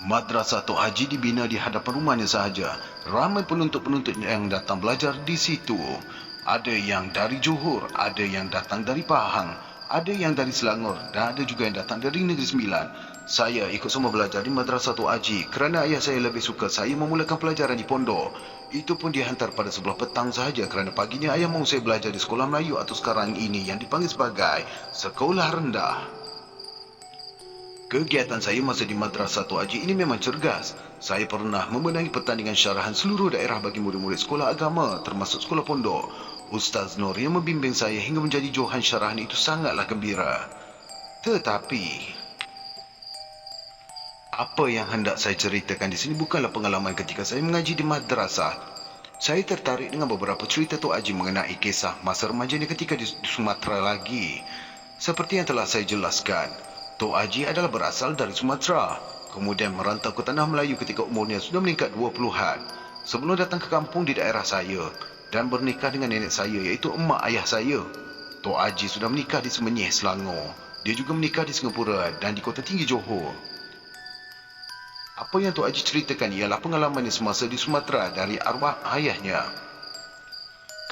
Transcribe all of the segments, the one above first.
Madrasah Tok Haji dibina di hadapan rumahnya sahaja. Ramai penuntut-penuntut yang datang belajar di situ. Ada yang dari Johor, ada yang datang dari Pahang, ada yang dari Selangor dan ada juga yang datang dari Negeri Sembilan. Saya ikut semua belajar di Madrasah Tok Haji kerana ayah saya lebih suka saya memulakan pelajaran di pondok. Itu pun dihantar pada sebelah petang sahaja kerana paginya ayah mahu saya belajar di sekolah Melayu atau sekarang ini yang dipanggil sebagai sekolah rendah. Kegiatan saya masa di Madrasah Tok Haji ini memang cergas. Saya pernah memenangi pertandingan syarahan seluruh daerah bagi murid-murid sekolah agama termasuk sekolah pondok. Ustaz Nur yang membimbing saya hingga menjadi johan syarahan itu sangatlah gembira. Tetapi, apa yang hendak saya ceritakan di sini bukanlah pengalaman ketika saya mengaji di madrasah. Saya tertarik dengan beberapa cerita Tok Haji mengenai kisah masa remajanya ketika di Sumatera lagi. Seperti yang telah saya jelaskan, Tok Haji adalah berasal dari Sumatera, kemudian merantau ke Tanah Melayu ketika umurnya sudah meningkat 20-an. Sebelum datang ke kampung di daerah saya dan bernikah dengan nenek saya iaitu emak ayah saya. Tok Haji sudah menikah di Semenyih, Selangor. Dia juga menikah di Singapura dan di Kota Tinggi, Johor. Apa yang Tok Haji ceritakan ialah pengalamannya semasa di Sumatera dari arwah ayahnya.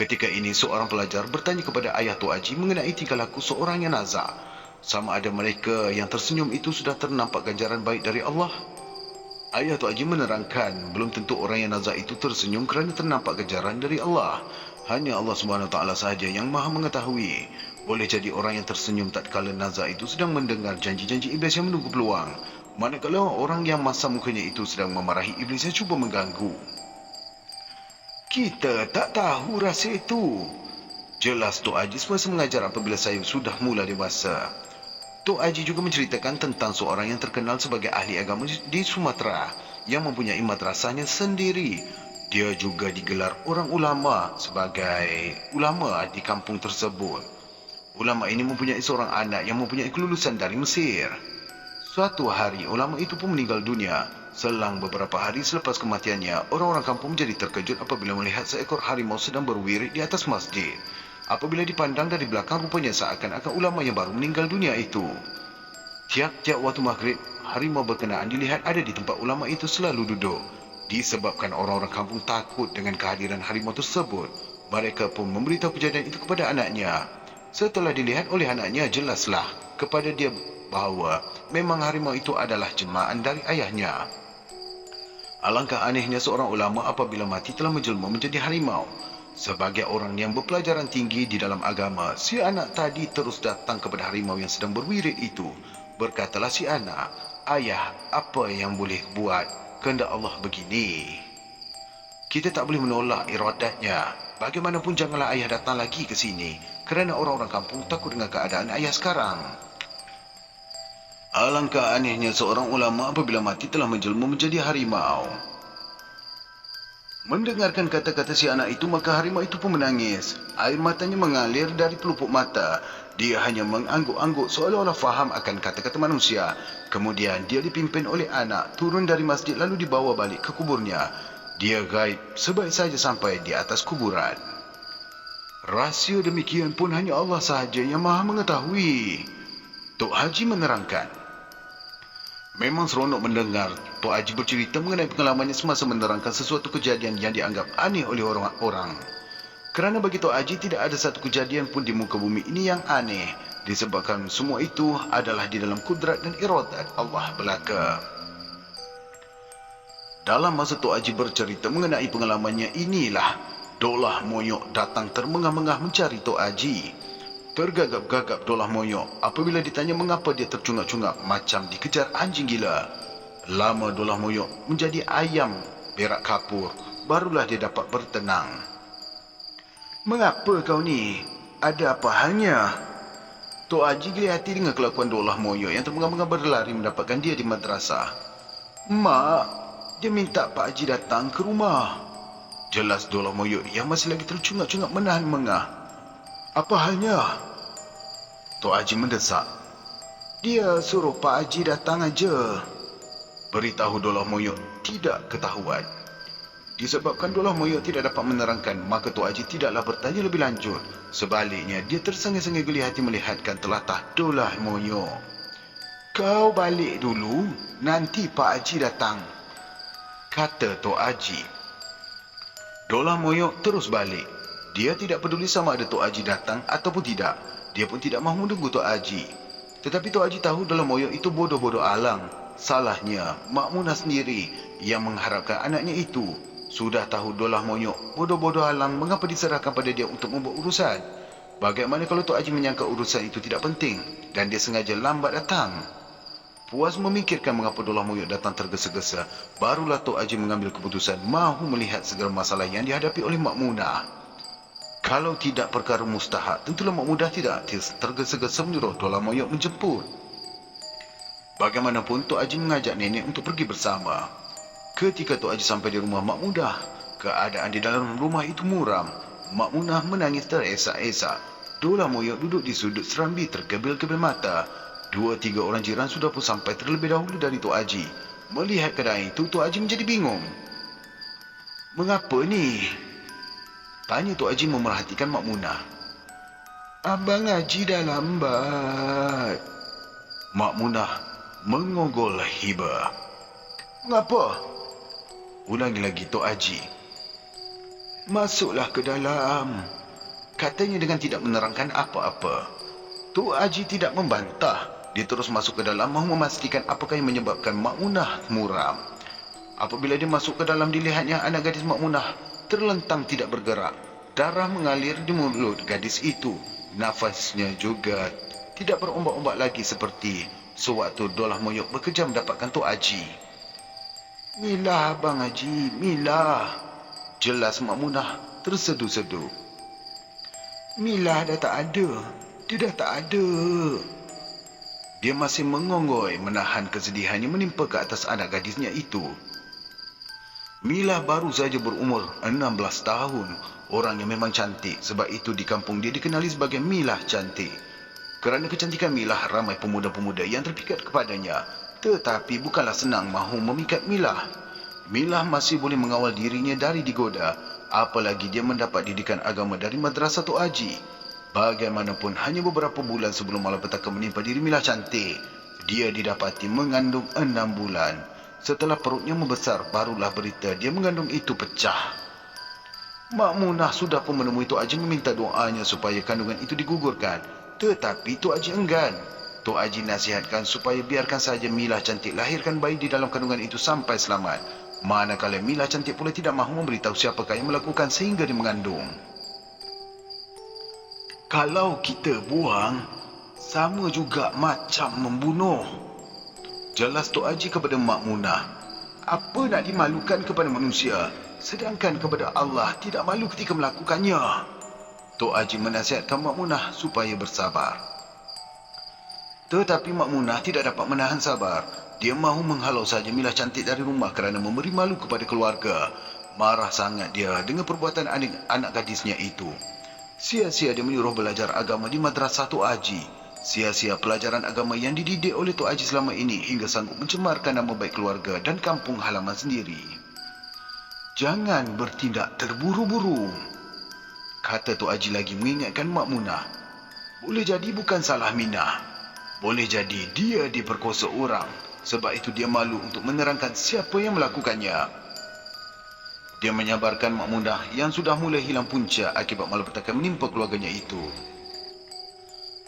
Ketika ini seorang pelajar bertanya kepada ayah Tok Haji mengenai tingkah laku seorang yang nazak. Sama ada mereka yang tersenyum itu sudah ternampak ganjaran baik dari Allah. Ayah Tok Haji menerangkan, belum tentu orang yang nazak itu tersenyum kerana ternampak ganjaran dari Allah. Hanya Allah SWT sahaja yang maha mengetahui. Boleh jadi orang yang tersenyum tatkala nazak itu sedang mendengar janji-janji iblis yang menunggu peluang. Manakala orang yang masam mukanya itu sedang memarahi iblis yang cuba mengganggu. Kita tak tahu rahsia itu. Jelas Tok Haji semasa mengajar apabila saya sudah mula dewasa. Tok Haji juga menceritakan tentang seorang yang terkenal sebagai ahli agama di Sumatera yang mempunyai madrasahnya sendiri. Dia juga digelar orang ulama sebagai ulama di kampung tersebut. Ulama ini mempunyai seorang anak yang mempunyai kelulusan dari Mesir. Suatu hari ulama itu pun meninggal dunia. Selang beberapa hari selepas kematiannya, orang-orang kampung menjadi terkejut apabila melihat seekor harimau sedang berwirid di atas masjid. Apabila dipandang dari belakang, rupanya seakan-akan ulama yang baru meninggal dunia itu. Tiap-tiap waktu maghrib, harimau berkenaan dilihat ada di tempat ulama itu selalu duduk. Disebabkan orang-orang kampung takut dengan kehadiran harimau tersebut, mereka pun memberitahu kejadian itu kepada anaknya. Setelah dilihat oleh anaknya, jelaslah kepada dia bahawa memang harimau itu adalah jelmaan dari ayahnya. Alangkah anehnya seorang ulama apabila mati telah menjelma menjadi harimau. Sebagai orang yang berpelajaran tinggi di dalam agama, si anak tadi terus datang kepada harimau yang sedang berwirid itu. Berkatalah si anak, "Ayah, apa yang boleh buat? Kehendak Allah begini. Kita tak boleh menolak iradatnya. Bagaimanapun janganlah ayah datang lagi ke sini, kerana orang-orang kampung takut dengan keadaan ayah sekarang." Alangkah anehnya seorang ulama apabila mati telah menjelma menjadi harimau. Mendengarkan kata-kata si anak itu, maka harimau itu pun menangis. Air matanya mengalir dari pelupuk mata. Dia hanya mengangguk-angguk seolah-olah faham akan kata-kata manusia. Kemudian dia dipimpin oleh anak turun dari masjid lalu dibawa balik ke kuburnya. Dia gaib sebaik saja sampai di atas kuburan. Rahsia demikian pun hanya Allah sahaja yang maha mengetahui. Tok Haji menerangkan. Memang seronok mendengar Tok Haji bercerita mengenai pengalamannya semasa menerangkan sesuatu kejadian yang dianggap aneh oleh orang-orang. Kerana bagi Tok Haji tidak ada satu kejadian pun di muka bumi ini yang aneh, disebabkan semua itu adalah di dalam kudrat dan iradat Allah belaka. Dalam masa Tok Haji bercerita mengenai pengalamannya inilah, Dolah Moyok datang termengah-mengah mencari Tok Haji. Tergagap-gagap Dolah Moyok apabila ditanya mengapa dia tercungap-cungap macam dikejar anjing gila. Lama Dolah Moyok menjadi ayam berak kapur, barulah dia dapat bertenang. "Mengapa kau ni? Ada apa halnya?" Tok Haji geli hati dengan kelakuan Dolah Moyok yang termengah-mengah berlari mendapatkan dia di madrasah. "Mak, dia minta Pak Haji datang ke rumah." Jelas Dolah Moyok yang masih lagi tercungap-cungap menahan mengah. "Apa halnya?" Tok Haji mendesak. "Dia suruh Pak Haji datang aja." Beritahu Dolah Moyok tidak ketahuan. Disebabkan Dolah Moyok tidak dapat menerangkan, maka Tok Haji tidaklah bertanya lebih lanjut. Sebaliknya, dia tersengih-sengih geli hati melihatkan telatah Dolah Moyok. Kau balik dulu, nanti Pak Haji datang, kata Tok Haji. Dolah Moyok terus balik. Dia tidak peduli sama ada Tok Haji datang ataupun tidak. Dia pun tidak mahu menunggu Tok Haji. Tetapi Tok Haji tahu Dolah Moyok itu bodoh-bodoh alang. Salahnya, Mak Munah sendiri yang mengharapkan anaknya itu. Sudah tahu Dolah Moyok bodoh-bodoh alang, mengapa diserahkan pada dia untuk membuat urusan? Bagaimana kalau Tok Haji menyangka urusan itu tidak penting dan dia sengaja lambat datang? Puas memikirkan mengapa Dolah Moyok datang tergesa-gesa, barulah Tok Haji mengambil keputusan mahu melihat segala masalah yang dihadapi oleh Mak Munah. Kalau tidak perkara mustahak, tentulah Mak Munah tidak tergesa-gesa menyuruh Dolah Moyok menjemput. Bagaimanapun Tok Haji mengajak nenek untuk pergi bersama. Ketika Tok Haji sampai di rumah Mak Munah, keadaan di dalam rumah itu muram. Mak Munah menangis teresak-esak. Dolah Moyok duduk di sudut serambi terkebil-kebil mata. 2-3 orang jiran sudah pun sampai terlebih dahulu dari Tok Haji. Melihat keadaan itu, Tok Haji menjadi bingung. Mengapa ni? Tanya Tok Haji memerhatikan Mak Munah. Abang Haji dah lambat. Mak Munah mengogol hiba. Mengapa? Ulangi lagi Tok Haji. Masuklah ke dalam, katanya dengan tidak menerangkan apa-apa. Tok Haji tidak membantah. Dia terus masuk ke dalam mahu memastikan apakah yang menyebabkan Mak Munah muram. Apabila dia masuk ke dalam, dilihatnya anak gadis Mak Munah terlentang tidak bergerak. Darah mengalir di mulut gadis itu. Nafasnya juga tidak berombak-ombak lagi seperti sewaktu Dolah Moyok bekerja mendapatkan Tok Haji. Milah Abang Haji, milah. Jelas Mak Munah tersedu-sedu. Milah dah tak ada. Dia dah tak ada. Dia masih mengonggoi menahan kesedihannya menimpa ke atas anak gadisnya itu. Milah baru saja berumur 16 tahun. Orangnya memang cantik. Sebab itu di kampung dia dikenali sebagai Milah Cantik. Kerana kecantikan Milah, ramai pemuda-pemuda yang terpikat kepadanya. Tetapi bukanlah senang mahu memikat Milah. Milah masih boleh mengawal dirinya dari digoda. Apalagi dia mendapat didikan agama dari Madrasah Tok Haji. Bagaimanapun, hanya beberapa bulan sebelum malapetaka menimpa diri Milah Cantik, dia didapati mengandung 6 bulan. Setelah perutnya membesar, barulah berita dia mengandung itu pecah. Mak Munah sudah pun menemui Tok Haji meminta doanya supaya kandungan itu digugurkan. Tetapi Tok Haji enggan. Tok Haji nasihatkan supaya biarkan saja Milah Cantik lahirkan bayi di dalam kandungan itu sampai selamat. Manakala Milah Cantik pula tidak mahu memberitahu siapakah yang melakukan sehingga dia mengandung. Kalau kita buang, sama juga macam membunuh. Jelas Tok Haji kepada Mak Munah. Apa nak dimalukan kepada manusia, sedangkan kepada Allah tidak malu ketika melakukannya. Tok Haji menasihatkan Mak Munah supaya bersabar. Tetapi Mak Munah tidak dapat menahan sabar. Dia mahu menghalau saja Milah Cantik dari rumah kerana memberi malu kepada keluarga. Marah sangat dia dengan perbuatan anak gadisnya itu. Sia-sia dia menyuruh belajar agama di Madrasah Tok Haji. Sia-sia pelajaran agama yang dididik oleh Tok Haji selama ini hingga sanggup mencemarkan nama baik keluarga dan kampung halaman sendiri. Jangan bertindak terburu-buru, kata Tok Haji lagi mengingatkan Mak Munah. Boleh jadi bukan salah Minah. Boleh jadi dia diperkosa orang. Sebab itu dia malu untuk menerangkan siapa yang melakukannya. Dia menyabarkan Mak Munah yang sudah mulai hilang punca akibat malapetaka menimpa keluarganya itu.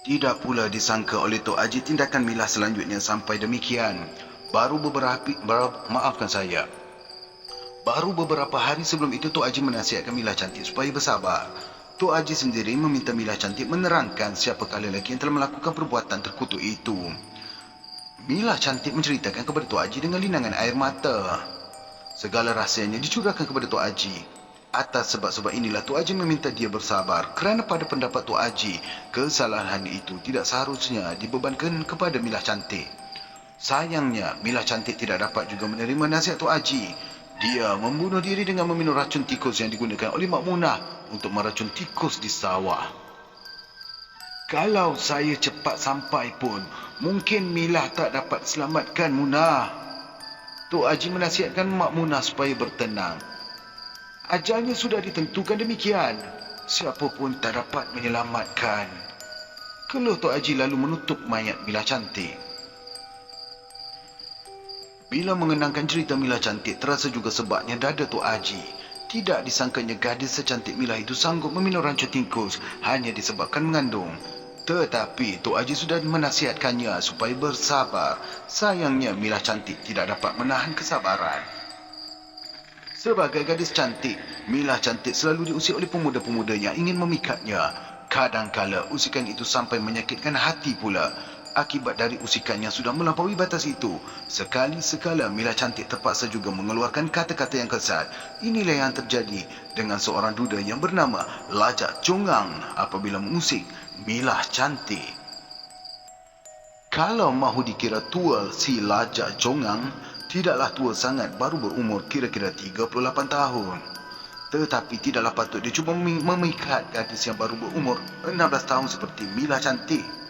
Tidak pula disangka oleh Tok Haji tindakan Milah selanjutnya sampai demikian. Baru beberapa hari sebelum itu Tok Haji menasihatkan Milah Cantik supaya bersabar. Tok Haji sendiri meminta Milah Cantik menerangkan siapakah lelaki yang telah melakukan perbuatan terkutuk itu. Milah Cantik menceritakan kepada Tok Haji dengan linangan air mata. Segala rahsianya dicurahkan kepada Tok Haji. Atas sebab-sebab inilah Tok Haji meminta dia bersabar kerana pada pendapat Tok Haji, kesalahan itu tidak seharusnya dibebankan kepada Milah Cantik. Sayangnya, Milah Cantik tidak dapat juga menerima nasihat Tok Haji. Dia membunuh diri dengan meminum racun tikus yang digunakan oleh Mak Munah untuk meracun tikus di sawah. Kalau saya cepat sampai pun, mungkin Milah tak dapat selamatkan Munah. Tok Haji menasihatkan Mak Munah supaya bertenang. Ajalnya sudah ditentukan demikian. Siapa pun tak dapat menyelamatkan. Keluh Tok Haji lalu menutup mayat Milah Cantik. Bila mengenangkan cerita Mila cantik, terasa juga sebabnya dada Tok Haji. Tidak disangkanya gadis secantik Mila itu sanggup meminum rancu tikus hanya disebabkan mengandung. Tetapi Tok Haji sudah menasihatkannya supaya bersabar. Sayangnya Mila cantik tidak dapat menahan kesabaran. Sebagai gadis cantik, Mila cantik selalu diusik oleh pemuda-pemuda yang ingin memikatnya. Kadangkala usikan itu sampai menyakitkan hati pula. Akibat dari usikannya sudah melampaui batas itu, sekali-sekala Mila cantik terpaksa juga mengeluarkan kata-kata yang kesat. Inilah yang terjadi dengan seorang duda yang bernama Lajak Jongang apabila mengusik Mila cantik. Kalau mahu dikira tua si Lajak Jongang, tidaklah tua sangat, baru berumur kira-kira 38 tahun. Tetapi tidaklah patut dia cuba memikat gadis yang baru berumur 16 tahun seperti Mila cantik.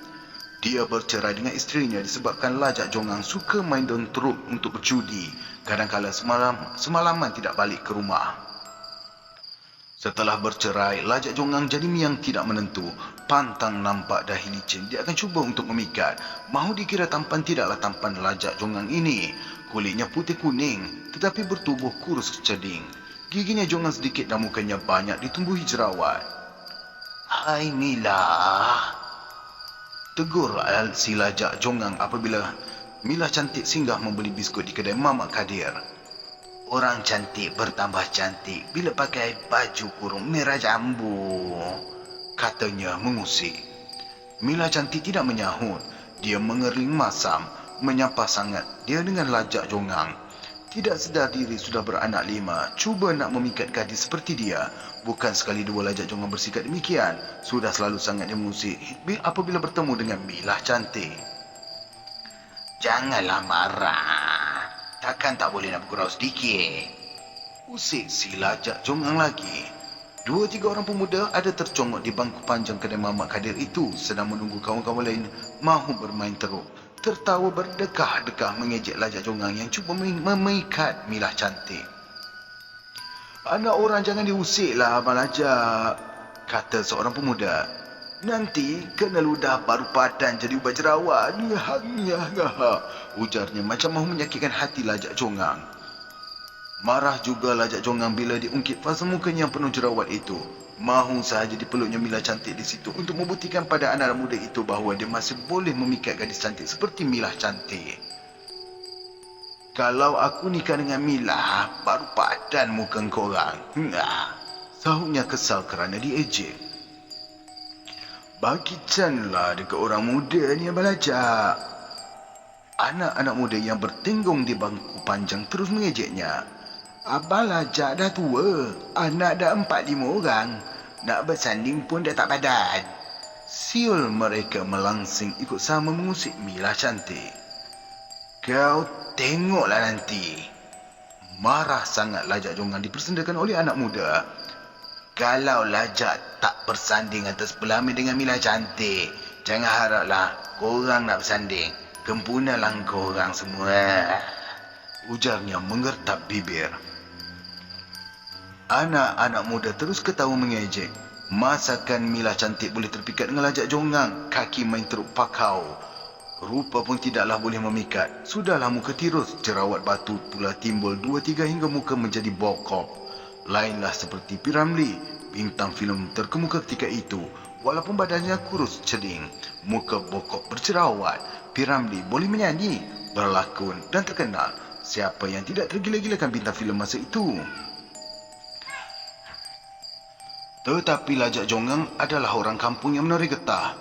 Dia bercerai dengan isterinya disebabkan Lajak Jongang suka main dontruk untuk berjudi. Kadangkala semalaman tidak balik ke rumah. Setelah bercerai, Lajak Jongang jadi yang tidak menentu. Pantang nampak dahi licin, dia akan cuba untuk memikat. Mahu dikira tampan, tidaklah tampan Lajak Jongang ini. Kulitnya putih kuning, tetapi bertubuh kurus ceding. Giginya jongang sedikit dan mukanya banyak ditumbuhi jerawat. "Hai Mila," tegur si Lajak Jongang apabila Mila cantik singgah membeli biskut di kedai Mamak Kadir. "Orang cantik bertambah cantik bila pakai baju kurung merah jambu," katanya mengusik. Mila cantik tidak menyahut. Dia mengerling masam, menyapa sangat dia dengan Lajak Jongang. Tidak sedar diri sudah beranak 5, cuba nak memikat gadis seperti dia. Bukan sekali dua Lajak Jongang bersikap demikian. Sudah selalu sangat dia mengusik apabila bertemu dengan Mila cantik. "Janganlah marah. Takkan tak boleh nak bergurau sedikit?" usik si Lajak Jongang lagi. 2-3 orang pemuda ada tercongok di bangku panjang kedai Mamak Kadir itu sedang menunggu kawan-kawan lain mahu bermain teruk. Tertawa berdekah-dekah mengejek Lajak Jongang yang cuba memikat Mila cantik. "Anak orang jangan diusiklah Abang Lajak," kata seorang pemuda. "Nanti kena ludah baru padan jadi ubat jerawat." Ujarnya macam mahu menyakitkan hati Lajak Jongang. Marah juga Lajak Jongang bila diungkit pasal mukanya yang penuh jerawat itu. Mahu sahaja dipeluknya Mila cantik di situ untuk membuktikan pada anak muda itu bahawa dia masih boleh memikat gadis cantik seperti Mila cantik. "Kalau aku nikah dengan Mila, baru padan muka korang," sahutnya kesal kerana diejek. "Bagi canlah dekat orang muda ni Abang Lajak." Anak-anak muda yang bertenggung di bangku panjang terus mengejeknya. "Abang Lajak dah tua, anak dah 4-5 orang. Nak bersanding pun dah tak padan." Siul mereka melangsing ikut sama mengusik Mila cantik. "Kau tengoklah nanti." Marah sangat Lajak Jongang dipersendakan oleh anak muda. "Kalau Lajak tak bersanding atas pelamin dengan Mila cantik, jangan haraplah korang nak bersanding. Kempunalah korang semua," ujarnya menggertap bibir. Anak-anak muda terus ketawa mengejek. Masakan Mila cantik boleh terpikat dengan Lajak Jongang, kaki main teruk pakau. Rupa pun tidaklah boleh memikat. Sudahlah muka tirus, jerawat batu pula timbul 2-3 hingga muka menjadi bokok. Lainlah seperti P. Ramlee, bintang filem terkemuka ketika itu. Walaupun badannya kurus ceding, muka bokok berjerawat, P. Ramlee boleh menyanyi, berlakon dan terkenal. Siapa yang tidak tergila-gilakan bintang filem masa itu? Tetapi Lajak Jongang adalah orang kampung yang menarik getah.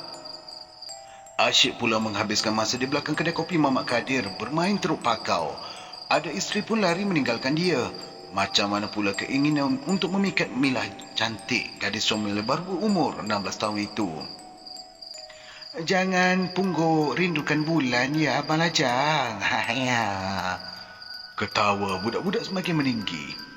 Asyik pula menghabiskan masa di belakang kedai kopi Mamak Kadir bermain teruk pakau. Ada isteri pun lari meninggalkan dia. Macam mana pula keinginan untuk memikat Mila cantik, gadis comel baru berumur 16 tahun itu. "Jangan pungguk rindukan bulan ya Abang Lajak." Ketawa budak-budak semakin meninggi.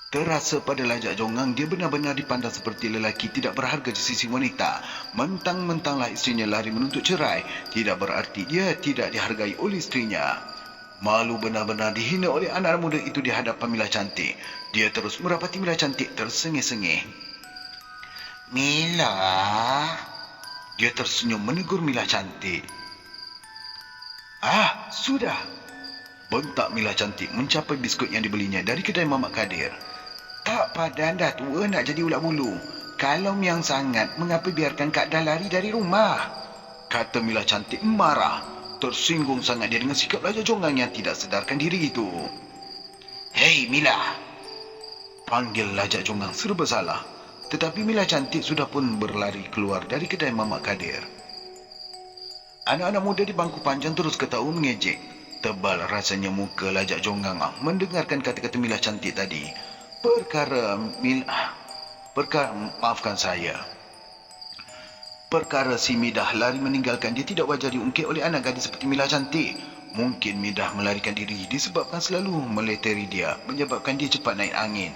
Terasa pada Lajak Jongang dia benar-benar dipandang seperti lelaki tidak berharga di sisi wanita. Mentang-mentanglah isterinya lari menuntut cerai, tidak berarti dia tidak dihargai oleh isterinya. Malu benar-benar dihina oleh anak muda itu di hadapan Mila cantik. Dia terus merapati Mila cantik tersengih-sengih. "Mila," dia tersenyum menegur Mila cantik. "Sudah. Bentak Mila cantik mencapai biskut yang dibelinya dari kedai Mamat Kadir. Tak padan dah tua nak jadi ulat bulu. Kalau miang sangat, mengapa biarkan Kak Dah lari dari rumah? Kata Mila cantik marah. Tersinggung sangat dia dengan sikap Lajak Jonggang yang tidak sedarkan diri itu. Hei Mila, panggil Lajak Jonggang serba salah. Tetapi Mila cantik sudah pun berlari keluar dari kedai Mamat Kadir. Anak-anak muda di bangku panjang terus ketawa mengejek. Tebal rasanya muka Lajak Jonggang mendengarkan kata-kata Mila cantik tadi. Maafkan saya. Perkara si Midah lari meninggalkan dia tidak wajar diungkit oleh anak gadis seperti Mila cantik. Mungkin Midah melarikan diri disebabkan selalu meleteri dia, menyebabkan dia cepat naik angin.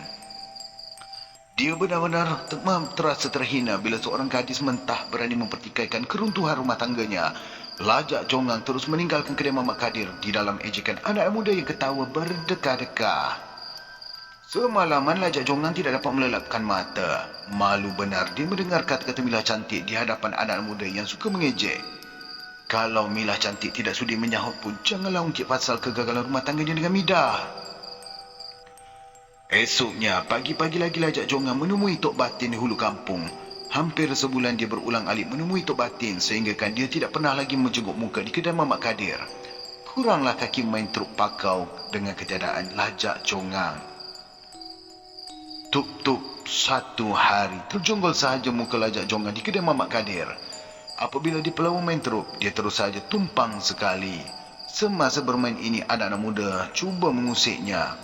Dia benar-benar terasa terhina bila seorang gadis mentah berani mempertikaikan keruntuhan rumah tangganya. Lajak Jonggang terus meninggalkan kedai Mamat Kadir di dalam ejekan anak muda yang ketawa berdekah-dekah. Semalaman Lajak Jonggang tidak dapat melelapkan mata. Malu benar dia mendengar kata-kata Mila cantik di hadapan anak muda yang suka mengejek. Kalau Mila cantik tidak sudi menyahut pun, janganlah ungkit pasal kegagalan rumah tangganya dengan Midah. Esoknya, pagi-pagi lagi Lajak Jonggang menemui Tok Batin di hulu kampung. Hampir sebulan dia berulang-alik menemui Tok Batin sehinggakan dia tidak pernah lagi menjenguk muka di kedai Mamat Kadir. Kuranglah kaki main truk pakau dengan ketiadaan Lajak Jonggang. Tuk-tuk, satu hari terjonggol sahaja muka Lajak Jonggang di kedai Mamat Kadir. Apabila dia pelawa main truk, dia terus saja tumpang sekali. Semasa bermain ini, anak-anak muda cuba mengusiknya.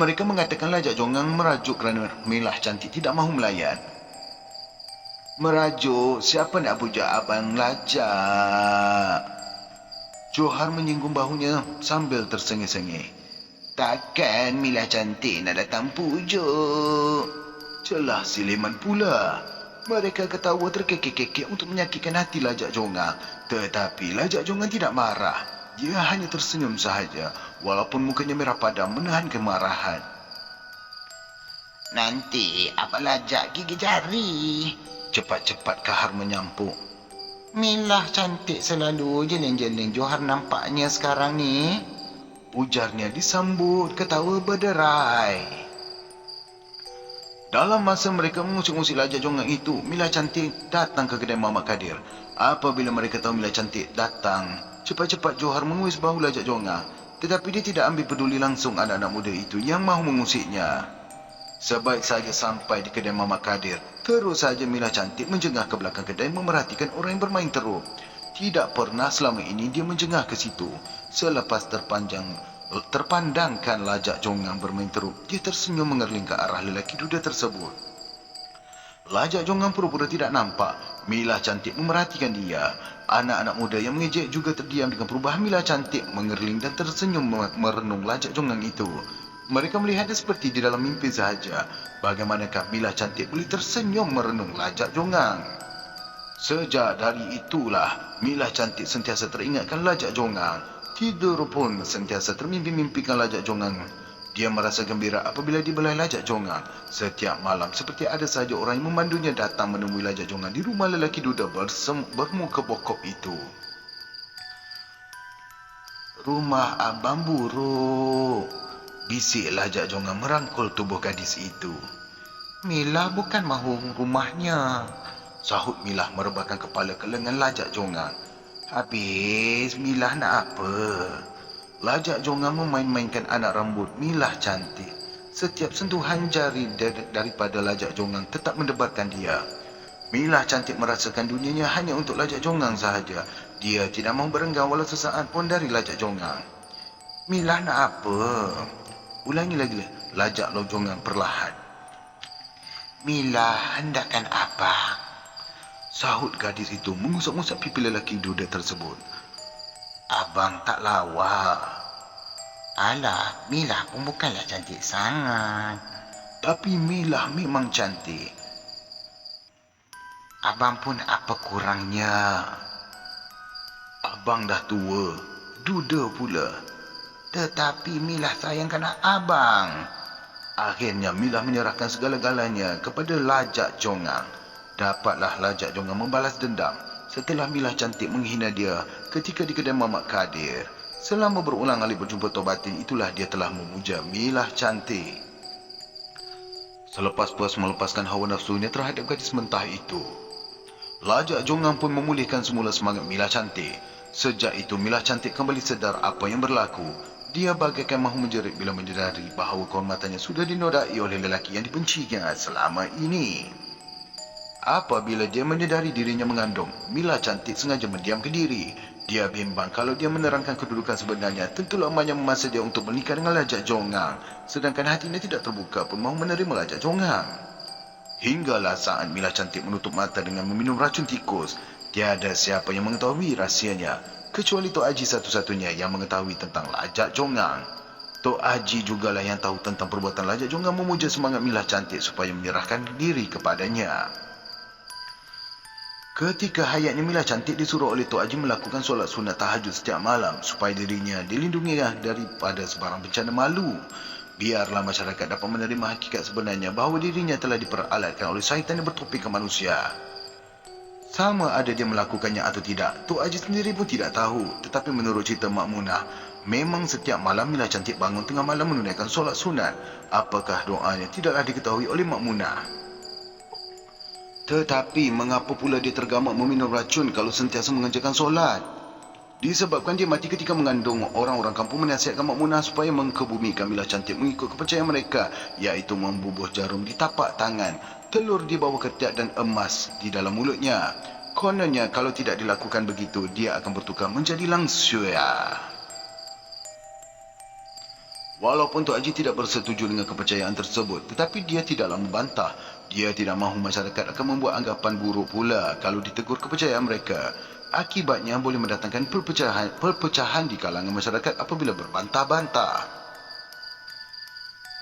Mereka mengatakan Lajak Jonggang merajuk kerana Mila cantik tidak mahu melayan. Merajuk? Siapa nak pujuk abang Lajak? Johar menyinggung bahunya sambil tersengih-sengih. Takkan Mila cantik nak datang pujuk? Celah Sileman pula. Mereka ketawa terkekek-kekek untuk menyakitkan hati Lajak Jonggang. Tetapi Lajak Jonggang tidak marah. Dia hanya tersenyum sahaja, walaupun mukanya merah padam menahan kemarahan. Nanti Abang Lajak gigi jari. Cepat-cepat Kahar menyampuk. Milah cantik selalu jeleng-jeleng Johar nampaknya sekarang ni. Ujarnya disambut ketawa berderai. Dalam masa mereka mengusik-usik Lajak Jonggang itu, Mila cantik datang ke kedai Mamat Kadir. Apabila mereka tahu Mila cantik datang, cepat-cepat Johar menguis bahu Lajak Jonggang. Tetapi dia tidak ambil peduli langsung anak-anak muda itu yang mahu mengusiknya. Sebaik saja sampai di kedai Mamat Kadir, terus saja Mila cantik menjengah ke belakang kedai memerhatikan orang yang bermain teruk. Tidak pernah selama ini dia menjengah ke situ. Selepas terpandangkan Lajak Jonggang bermain teruk, dia tersenyum mengerling ke arah lelaki duda tersebut. Lajak Jonggang pura-pura tidak nampak. Mila cantik memerhatikan dia. Anak-anak muda yang mengejek juga terdiam dengan perubahan Mila cantik mengerling dan tersenyum merenung Lajak Jonggang itu. Mereka melihatnya seperti di dalam mimpi sahaja. Bagaimanakah Mila cantik boleh tersenyum merenung Lajak Jonggang? Sejak dari itulah, Mila cantik sentiasa teringatkan Lajak Jonggang. Tidur pun sentiasa termimpi-mimpikan Lajak Jonggang. Dia merasa gembira apabila dibelai Lajak Jonggang. Setiap malam seperti ada saja orang yang memandunya datang menemui Lajak Jonggang di rumah lelaki duda bermuka bokok itu. Rumah abang buruk, bisik Lajak Jonggang merangkul tubuh gadis itu. Mila bukan mahu rumahnya, sahut Mila merebahkan kepala ke lengan Lajak Jonggang. Habis Mila nak apa? Lajak Jonggang memain-mainkan anak rambut Mila cantik. Setiap sentuhan jari daripada Lajak Jonggang tetap mendebarkan dia. Mila cantik merasakan dunianya hanya untuk Lajak Jonggang sahaja. Dia tidak mahu berenggan walau sesaat pun dari Lajak Jonggang. Mila nak apa? Ulangi lagi Lajak Jonggang perlahan. Mila hendakkan apa? Sahut gadis itu mengusap-ngusap pipi lelaki duda tersebut. Abang tak lawa. Alah, Mila pun bukanlah cantik sangat. Tapi Mila memang cantik. Abang pun apa kurangnya? Abang dah tua, duda pula. Tetapi Mila sayangkan abang. Akhirnya Mila menyerahkan segala-galanya kepada Lajak Jonggang. Dapatlah Lajak Jonggang membalas dendam setelah Mila cantik menghina dia ketika di kedai Mamat Kadir. Selama berulang kali berjumpa Tok Batin, itulah dia telah memuja Milah Cantik. Selepas puas melepaskan hawa nafsunya terhadap gadis mentah itu, Lajak Jongang pun memulihkan semula semangat Milah Cantik. Sejak itu Milah Cantik kembali sedar apa yang berlaku. Dia bagaikan mahu menjerit bila menyedari bahawa kehormatannya sudah dinodai oleh lelaki yang dibencinya selama ini. Apabila dia menyedari dirinya mengandung, Milah Cantik sengaja mendiamkan diri. Dia bimbang kalau dia menerangkan kedudukan sebenarnya, tentu lamanya memaksa dia untuk menikah dengan Lajak Jongang. Sedangkan hatinya tidak terbuka pun mahu menerima Lajak Jongang. Hinggalah saat Milah Cantik menutup mata dengan meminum racun tikus, tiada siapa yang mengetahui rahsianya, kecuali Tok Haji satu-satunya yang mengetahui tentang Lajak Jongang. Tok Haji jugalah yang tahu tentang perbuatan Lajak Jongang memuja semangat Milah Cantik supaya menyerahkan diri kepadanya. Ketika hayatnya, Milah Cantik disuruh oleh Tok Haji melakukan solat sunat tahajud setiap malam supaya dirinya dilindungi daripada sebarang bencana malu. Biarlah masyarakat dapat menerima hakikat sebenarnya bahawa dirinya telah diperalatkan oleh syaitan yang bertopik ke manusia. Sama ada dia melakukannya atau tidak, Tok Haji sendiri pun tidak tahu. Tetapi menurut cerita Mak Munah, memang setiap malam Milah Cantik bangun tengah malam menunaikan solat sunat. Apakah doanya tidaklah diketahui oleh Mak Munah. Tetapi mengapa pula dia tergamak meminum racun kalau sentiasa mengerjakan solat? Disebabkan dia mati ketika mengandung. Orang-orang kampung menasihatkan Mak Munah supaya mengkebumikan Milah Cantik mengikut kepercayaan mereka, iaitu membubuh jarum di tapak tangan, telur di bawah ketiak dan emas di dalam mulutnya. Kononnya kalau tidak dilakukan begitu, dia akan bertukar menjadi langsuya. Walaupun Tok Haji tidak bersetuju dengan kepercayaan tersebut, tetapi dia tidaklah membantah. Dia tidak mahu masyarakat akan membuat anggapan buruk pula kalau ditegur kepercayaan mereka. Akibatnya boleh mendatangkan perpecahan di kalangan masyarakat apabila berbantah-bantah.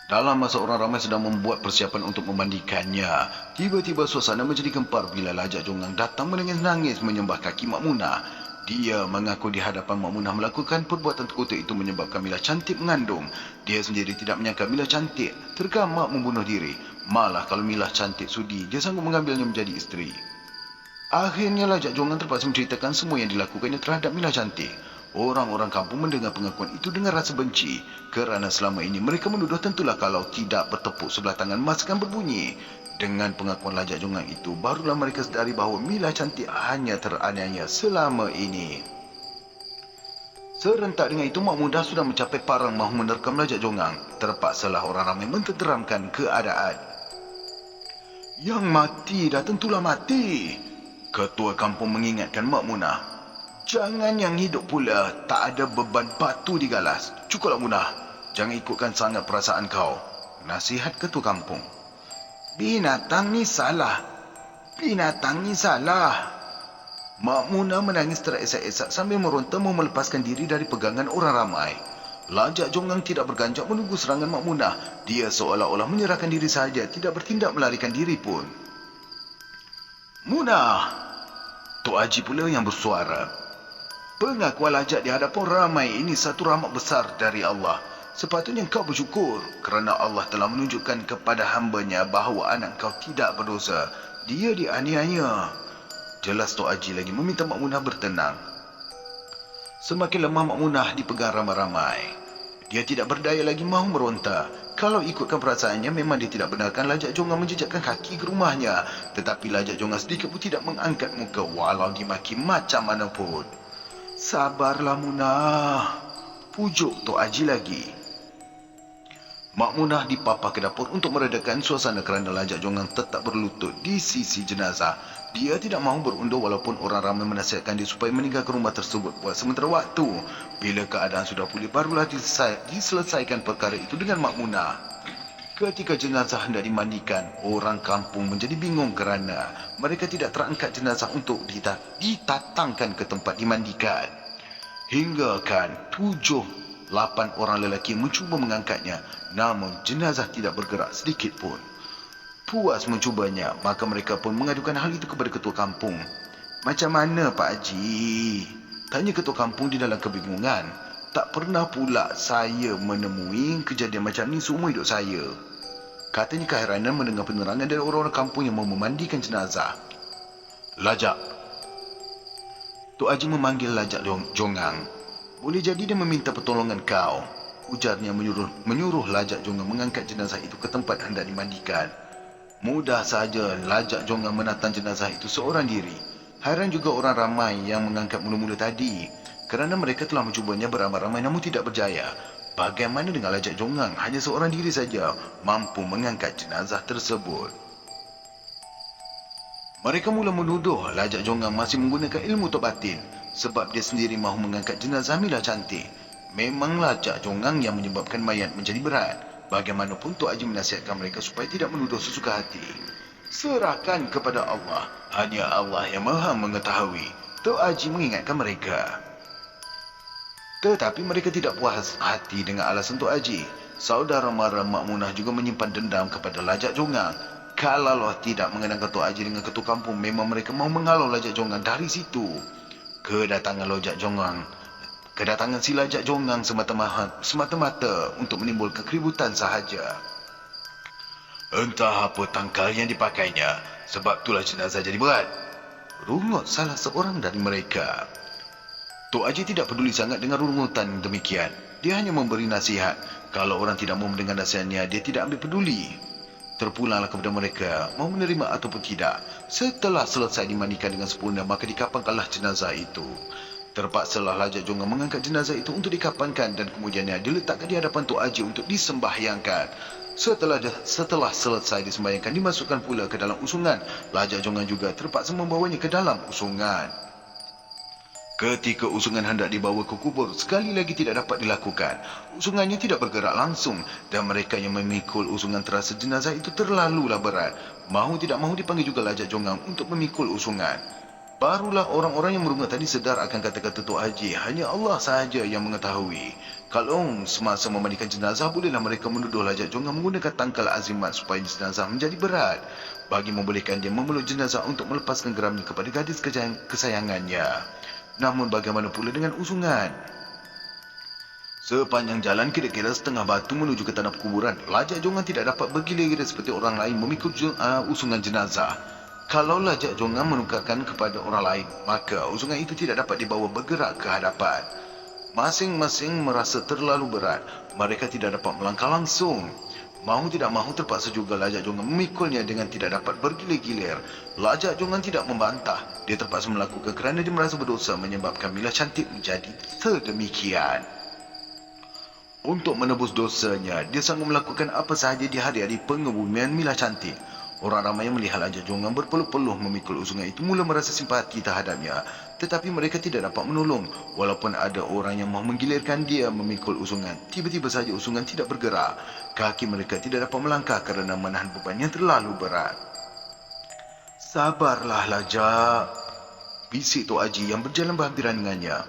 Dalam masa orang ramai sedang membuat persiapan untuk memandikannya, tiba-tiba suasana menjadi gempar bila Lajak Jongang datang menangis-nangis menyembah kaki Mak Munah. Dia mengaku di hadapan Mak Munah melakukan perbuatan terkutuk itu menyebabkan Milah Cantik mengandung. Dia sendiri tidak menyangka Milah Cantik tergamak membunuh diri. Malah kalau Milah Cantik sudi, dia sanggup mengambilnya menjadi isteri. Akhirnya Lajak Jongang terpaksa menceritakan semua yang dilakukannya terhadap Milah Cantik. Orang-orang kampung mendengar pengakuan itu dengan rasa benci, kerana selama ini mereka menuduh tentulah kalau tidak bertepuk sebelah tangan emas akan berbunyi. Dengan pengakuan Lajak Jongang itu, barulah mereka sedari bahawa Milah Cantik hanya teraniaya selama ini. Serentak dengan itu, Mak Munah sudah mencapai parang mahu menerkam Lajak Jongang. Terpaksalah orang ramai mententeramkan keadaan. Yang mati dah tentulah mati. Ketua kampung mengingatkan Mak Munah. Jangan yang hidup pula, tak ada beban batu digalas. Cukuplah Munah, jangan ikutkan sangat perasaan kau. Nasihat ketua kampung. Binatang ni salah. Binatang ni salah. Mak Munah menangis teresak-esak sambil meronta mahu melepaskan diri dari pegangan orang ramai. Lajak Jongang tidak berganjak menunggu serangan Mak Munah. Dia seolah-olah menyerahkan diri saja, tidak bertindak melarikan diri pun. Munah! Tok Haji pula yang bersuara. Pengakuan Lajak di hadapan ramai ini satu rahmat besar dari Allah. Sepatutnya kau bersyukur kerana Allah telah menunjukkan kepada hamba-Nya bahawa anak kau tidak berdosa. Dia dianiaya. Jelas Tok Haji lagi meminta Mak Munah bertenang. Semakin lemah Mak Munah dipegang ramai-ramai. Dia tidak berdaya lagi mahu meronta. Kalau ikutkan perasaannya, memang dia tidak benarkan Lajak Jongang menjejakkan kaki ke rumahnya. Tetapi Lajak Jongang sedikit pun tidak mengangkat muka walau dimaki macam mana pun. Sabarlah Munah, pujuk Tok Haji lagi. Mak Munah dipapah ke dapur untuk meredakan suasana kerana Lajak Jongang tetap berlutut di sisi jenazah. Dia tidak mahu berundur walaupun orang ramai menasihatkan dia supaya meninggalkan rumah tersebut buat sementara waktu. Bila keadaan sudah pulih, barulah diselesaikan perkara itu dengan Mak Munah. Ketika jenazah hendak dimandikan, orang kampung menjadi bingung kerana mereka tidak terangkat jenazah untuk ditatangkan ke tempat dimandikan. Hinggakan 7-8 orang lelaki mencuba mengangkatnya, namun jenazah tidak bergerak sedikit pun. Puas mencubanya, maka mereka pun mengadukan hal itu kepada ketua kampung. Macam mana Pak Haji? Tanya ketua kampung di dalam kebingungan. Tak pernah pula saya menemui kejadian macam ni seumur hidup saya. Katanya keheranan mendengar penerangan dari orang-orang kampung yang mau memandikan jenazah. Lajak. Tok Haji memanggil Lajak Jongang. Boleh jadi dia meminta pertolongan kau. Ujarnya menyuruh Lajak Jongang mengangkat jenazah itu ke tempat hendak dimandikan. Mudah saja Lajak Jongang menatang jenazah itu seorang diri. Hairan juga orang ramai yang mengangkat mula-mula tadi, kerana mereka telah mencubanya beramai-ramai namun tidak berjaya. Bagaimana dengan Lajak Jongang? Hanya seorang diri saja mampu mengangkat jenazah tersebut. Mereka mula menuduh Lajak Jongang masih menggunakan ilmu tok batin sebab dia sendiri mahu mengangkat jenazah Mila cantik. Memang Lajak Jongang yang menyebabkan mayat menjadi berat. Bagaimanapun Tok Haji menasihatkan mereka supaya tidak menuduh sesuka hati. Serahkan kepada Allah. Hanya Allah yang maha mengetahui. Tok Haji mengingatkan mereka. Tetapi mereka tidak puas hati dengan alasan Tok Haji. Saudara mara Mak Munah juga menyimpan dendam kepada Lajak Jongang. Kalau tidak mengenangkan Tok Haji dengan ketua kampung, memang mereka mahu menghalau Lajak Jongang dari situ. Kedatangan si Lajak Jongang semata-mata untuk menimbulkan keributan sahaja. Entah apa tangkal yang dipakainya, sebab itulah jenazah jadi berat. Rungut salah seorang dari mereka. Tok Haji tidak peduli sangat dengan rungutan demikian. Dia hanya memberi nasihat. Kalau orang tidak mahu mendengar nasihatnya, dia tidak ambil peduli. Terpulanglah kepada mereka, mahu menerima ataupun tidak. Setelah selesai dimandikan dengan sempurna, maka dikapankanlah jenazah itu. Terpaksalah Lajak Jongang mengangkat jenazah itu untuk dikapankan dan kemudiannya diletakkan di hadapan Tok Haji untuk disembahyangkan. Setelah selesai disembahyangkan, dimasukkan pula ke dalam usungan. Lajak Jongang juga terpaksa membawanya ke dalam usungan. Ketika usungan hendak dibawa ke kubur, sekali lagi tidak dapat dilakukan. Usungannya tidak bergerak langsung dan mereka yang memikul usungan terasa jenazah itu terlalulah berat. Mahu tidak mahu dipanggil juga Lajak Jongang untuk memikul usungan. Barulah orang-orang yang merungut tadi sedar akan kata-kata Tok Haji. Hanya Allah sahaja yang mengetahui. Kalau semasa memandikan jenazah, bolehlah mereka menuduh Lajak Jongang menggunakan tangkal azimat supaya jenazah menjadi berat, bagi membolehkan dia memeluk jenazah untuk melepaskan geramnya kepada gadis kesayangannya. Namun bagaimana pula dengan usungan? Sepanjang jalan kira-kira setengah batu menuju ke tanah kuburan, Lajak Jongang tidak dapat bergila-gila seperti orang lain memikul usungan jenazah. Kalau Lajak Jongang menukarkan kepada orang lain, maka usungan itu tidak dapat dibawa bergerak ke hadapan. Masing-masing merasa terlalu berat. Mereka tidak dapat melangkah langsung. Mahu tidak mahu terpaksa juga Lajak Jongang memikulnya dengan tidak dapat bergilir-gilir. Lajak Jongang tidak membantah. Dia terpaksa melakukan kerana dia merasa berdosa menyebabkan Mila cantik menjadi sedemikian. Untuk menebus dosanya, dia sanggup melakukan apa sahaja di hari-hari pengebumian Mila cantik. Orang ramai yang melihat Lajak Jongang berpeluh-peluh memikul usungan itu mula merasa simpati terhadapnya. Tetapi mereka tidak dapat menolong. Walaupun ada orang yang mahu menggilirkan dia memikul usungan, tiba-tiba saja usungan tidak bergerak. Kaki mereka tidak dapat melangkah kerana menahan beban yang terlalu berat. Sabarlah Lajak, bisik Tok Haji yang berjalan berhampiran dengannya.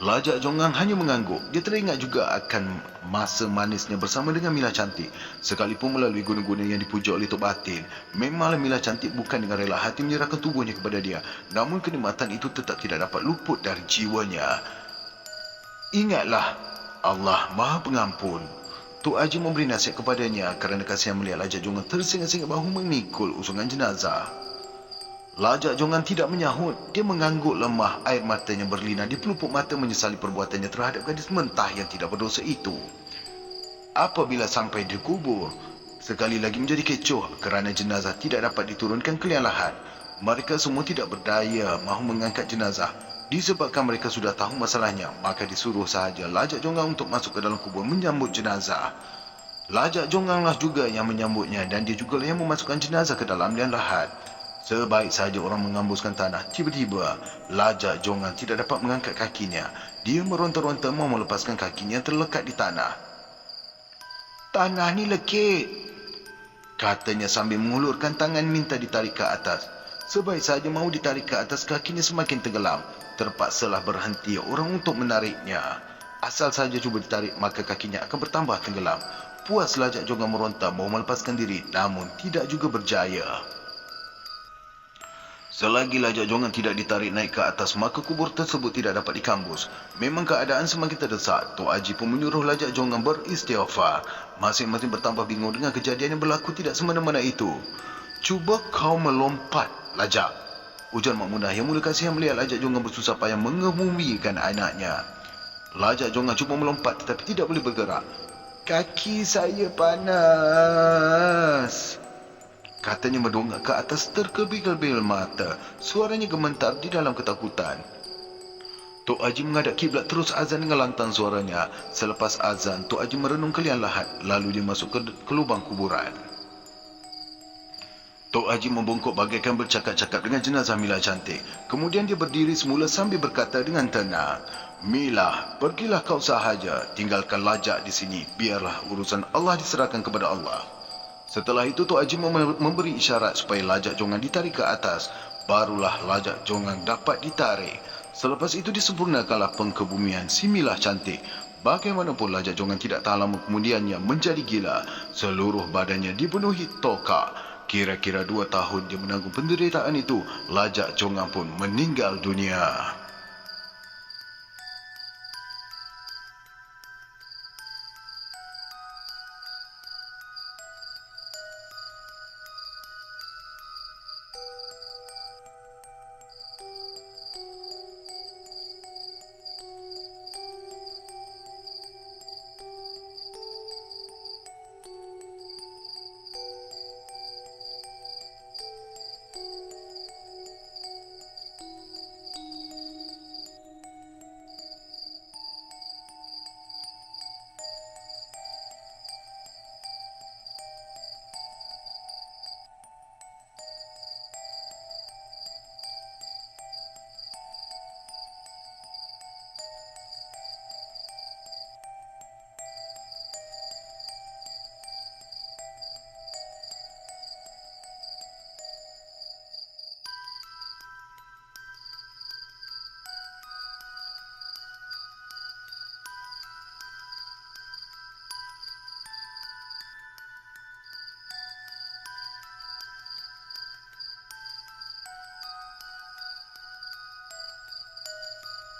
Lajak Jongang hanya mengangguk. Dia teringat juga akan masa manisnya bersama dengan Mila cantik. Sekalipun melalui guna-guna yang dipuja oleh Tok Batin, memanglah Mila cantik bukan dengan rela hati menyerahkan tubuhnya kepada dia. Namun kenikmatan itu tetap tidak dapat luput dari jiwanya. Ingatlah, Allah Maha Pengampun. Tok Haji memberi nasihat kepadanya kerana kasihan melihat Lajak Jongang tersengat-sengat bahu memikul usungan jenazah. Lajak Jongang tidak menyahut. Dia mengangguk lemah, air matanya berlinang di pelupuk mata menyesali perbuatannya terhadap gadis mentah yang tidak berdosa itu. Apabila sampai di kubur, sekali lagi menjadi kecoh kerana jenazah tidak dapat diturunkan ke liang lahat. Mereka semua tidak berdaya mahu mengangkat jenazah. Disebabkan mereka sudah tahu masalahnya, maka disuruh sahaja Lajak Jongang untuk masuk ke dalam kubur menyambut jenazah. Lajak Jongganglah juga yang menyambutnya dan dia juga yang memasukkan jenazah ke dalam liang lahat. Sebaik saja orang mengambuskan tanah, tiba-tiba Lajak Jongang tidak dapat mengangkat kakinya. Dia meronta-ronta mahu melepaskan kakinya yang terlekat di tanah. Tanah ni lekit, katanya sambil mengulurkan tangan minta ditarik ke atas. Sebaik saja mahu ditarik ke atas, kakinya semakin tenggelam. Terpaksalah berhenti orang untuk menariknya. Asal saja cuba ditarik, maka kakinya akan bertambah tenggelam. Puas Lajak Jongang meronta mahu melepaskan diri, namun tidak juga berjaya. Selagi Lajak Jongang tidak ditarik naik ke atas, maka kubur tersebut tidak dapat dikambus. Memang keadaan semakin terdesak. Tok Haji pun menyuruh Lajak Jongang beristighfar. Masing-masing bertambah bingung dengan kejadian yang berlaku tidak semena-mena itu. Cuba kau melompat, Lajak, Ujar Mak Munah yang mula kasihan melihat Lajak Jongang bersusah payah mengemumikan anaknya. Lajak Jongang cuba melompat tetapi tidak boleh bergerak. Kaki saya panas, katanya mendongak ke atas terkebil-kebil mata. Suaranya gemetar di dalam ketakutan. Tok Haji menghadap kiblat terus azan dengan lantang suaranya. Selepas azan, Tok Haji merenung kelian lahat. Lalu dia masuk ke lubang kuburan. Tok Haji membongkok bagaikan bercakap-cakap dengan jenazah Mila cantik. Kemudian dia berdiri semula sambil berkata dengan tenang, Mila, pergilah kau sahaja. Tinggalkan Lajak di sini. Biarlah urusan Allah diserahkan kepada Allah. Setelah itu Tok Haji memberi isyarat supaya Lajak Jongang ditarik ke atas. Barulah Lajak Jongang dapat ditarik. Selepas itu disempurnakanlah pengkebumian si Mila cantik. Bagaimanapun Lajak Jongang tidak tahan lama kemudiannya menjadi gila. Seluruh badannya dipenuhi tokak. Kira-kira 2 tahun dia menanggung penderitaan itu, Lajak Jongang pun meninggal dunia.